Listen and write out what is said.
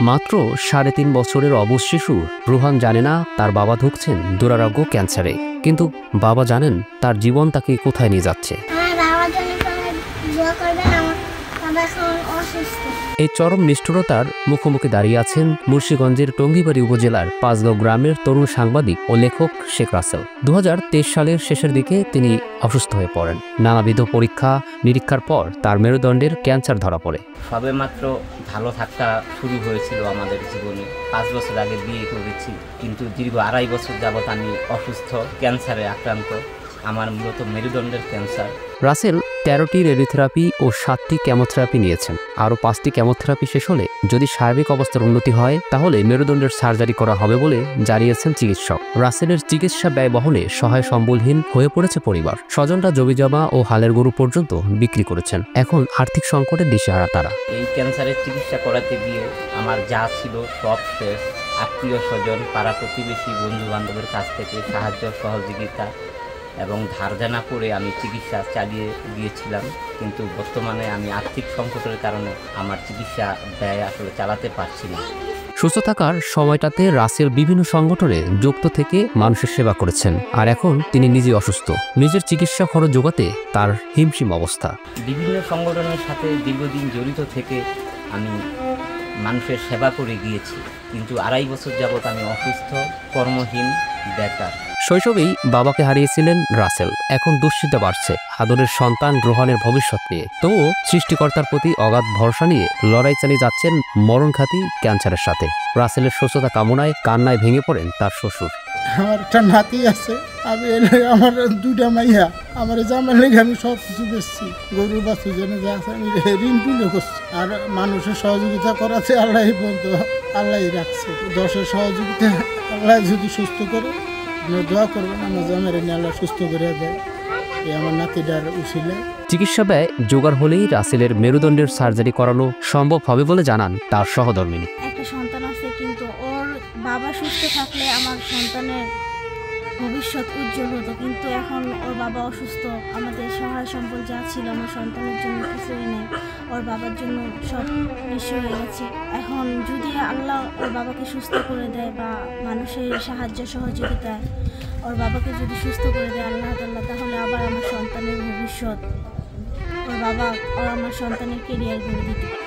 মাত্র ৩.৫ বছরের অবশ শিশু রুহান জানে না তার বাবা ঢুকছেন দুরারোগ্য ক্যান্সারে, কিন্তু বাবা জানেন তার জীবন তাকে কোথায় নিয়ে যাচ্ছে। এই চরম নিষ্ঠুরতার মুখোমুখি দাঁড়িয়ে আছেন মুন্সিগঞ্জের টঙ্গিবাড়ি উপজেলার পাঁচগাঁও গ্রামের তরুণ সাংবাদিক ও লেখক শেখ রাসেল। ২০২৩ সালের শেষের দিকে তিনি অসুস্থ হয়ে পড়েন। নানাবিধ পরীক্ষা নিরীক্ষার পর তার মেরুদণ্ডের ক্যান্সার ধরা পড়ে। সবে মাত্র ভালো থাকা শুরু হয়েছিল আমাদের জীবনে। ৫ বছর আগে বিয়ে করেছি, কিন্তু দীর্ঘ ২.৫ বছর যাবৎ আমি অসুস্থ, ক্যান্সারে আক্রান্ত। আমার মূলত মেরুদণ্ডের ক্যান্সার। রাসেল ১৩টি রেডিওথেরাপি ও ৭টি কেমোথেরাপি নিয়েছেন। আরও ৫টি কেমোথেরাপি শেষ হলে যদি স্বাভাবিক অবস্থার উন্নতি হয় তাহলে মেরুদণ্ডের সার্জারি করা হবে বলে জানিয়েছেন চিকিৎসক। রাসেলের চিকিৎসা ব্যয় বহনে সহায় সম্বলহীন হয়ে পড়েছে পরিবার। স্বজনরা জমিজমা ও হালের গরু পর্যন্ত বিক্রি করেছেন। এখন আর্থিক সংকটে দিশেহারা তারা। এই ক্যান্সারের চিকিৎসা করাতে গিয়ে আমার যা ছিল সব শেষ। আত্মীয় স্বজন, পাড়া প্রতিবেশী, বন্ধু বান্ধবের কাছ থেকে সাহায্য সহযোগিতা এবং ধার দেনা করে আমি চিকিৎসা চালিয়ে গিয়েছিলাম, কিন্তু বর্তমানে আমি আর্থিক সংকটের কারণে আমার চিকিৎসা ব্যয় আসলে চালাতে পারছি না। সুস্থ থাকার সময়টাতে রাসেল বিভিন্ন সংগঠনে যুক্ত থেকে মানুষের সেবা করেছেন, আর এখন তিনি নিজে অসুস্থ। নিজের চিকিৎসা খরচ জোগাতে তার হিমশিম অবস্থা। বিভিন্ন সংগঠনের সাথে দীর্ঘদিন জড়িত থেকে আমি মানুষের সেবা করে গিয়েছি, কিন্তু ২.৫ বছর যাবৎ আমি অসুস্থ, কর্মহীন, বেকার। শৈশবেই বাবাকে হারিয়েছিলেন রাসেল। এখন দুশ্চিন্তা বাড়ছে আদরের সন্তান রোহানের ভবিষ্যৎ নিয়ে। তবুও সৃষ্টিকর্তার প্রতি অগাধ ভরসা নিয়ে লড়াই চালিয়ে যাচ্ছেন মরণঘাতী ক্যান্সারের সাথে। রাসেলের সুস্থতা কামনায় কান্নায় ভেঙে পড়েন তার শ্বশুর। আমার একটা নাতি আছে, আমি আমার 2টা মাইয়া, আমার জামাই লেগে আমি সব কিছু বেচছি, গরুর বাছুর জন্য যা আছে আমি ঋণ তুলে করছি। আর মানুষের সহযোগিতা করাতে আল্লাহ পর্যন্ত আল্লাহ রাখছে। দশের সহযোগিতা আল্লাহ যদি সুস্থ করে, দোয়া করবেন আমার জামাই নিয়ে আল্লাহ সুস্থ করে দেয়। এই আমার নাতিটার উচিলে চিকিৎসা ব্যয় জোগাড় হলেই রাসেলের মেরুদণ্ডের সার্জারি করানো সম্ভব হবে বলে জানান তার সহধর্মিনী। একটা সন্তান আছে, কিন্তু ওর বাবা সুস্থ থাকলে আমার সন্তানের ভবিষ্যৎ উজ্জ্বল হতো, কিন্তু এখন ওর বাবা অসুস্থ। আমাদের সহায় সম্বল যা ছিল আমার সন্তানের জন্য কিছুই নেই। ওর বাবার জন্য সব নিঃস্ব হয়ে গেছে। এখন যদি আল্লাহ ওর বাবাকে সুস্থ করে দেয় বা মানুষের সাহায্য সহযোগিতায় ওর বাবাকে যদি সুস্থ করে দেয় আল্লাহ তাআলা, তাহলে আবার আমার সন্তানের ভবিষ্যৎ, ওর বাবা আমার সন্তানের কেরিয়ার গড়ে দিতে পারে।